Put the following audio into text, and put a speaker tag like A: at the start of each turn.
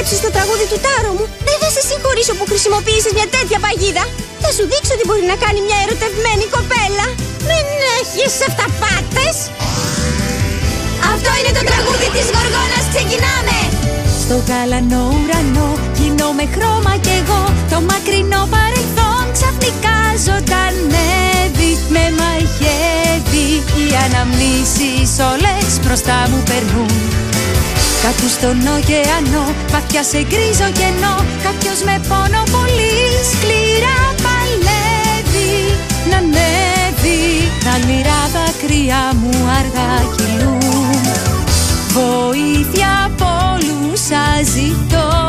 A: πίστεψες το τραγούδι του Τάρο μου, δεν θα σε συγχωρήσω που χρησιμοποίησες μια τέτοια παγίδα. Θα σου δείξω τι μπορεί να κάνει μια ερωτευμένη κοπέλα. Δεν έχεις αυταπάτες. Αυτό είναι το τραγούδι της Γοργόνας, ξεκινάμε!
B: Στο γαλανό ουρανό γίνομαι χρώμα κι εγώ. Το μακρινό παρελθόν ξαφνικά ζωντανεύει. Με μαγεύει, οι αναμνήσεις όλες μπροστά μου περνούν. Κάτω στον ωκεανό, βαθιά σε γκρίζο κενό, κάποιος με πόνο πολύ σκληρά παλεύει να ανέβει. Τα λυρά δάκρυα μου αργά κυλούν. Βοήθεια από όλους σας ζητώ.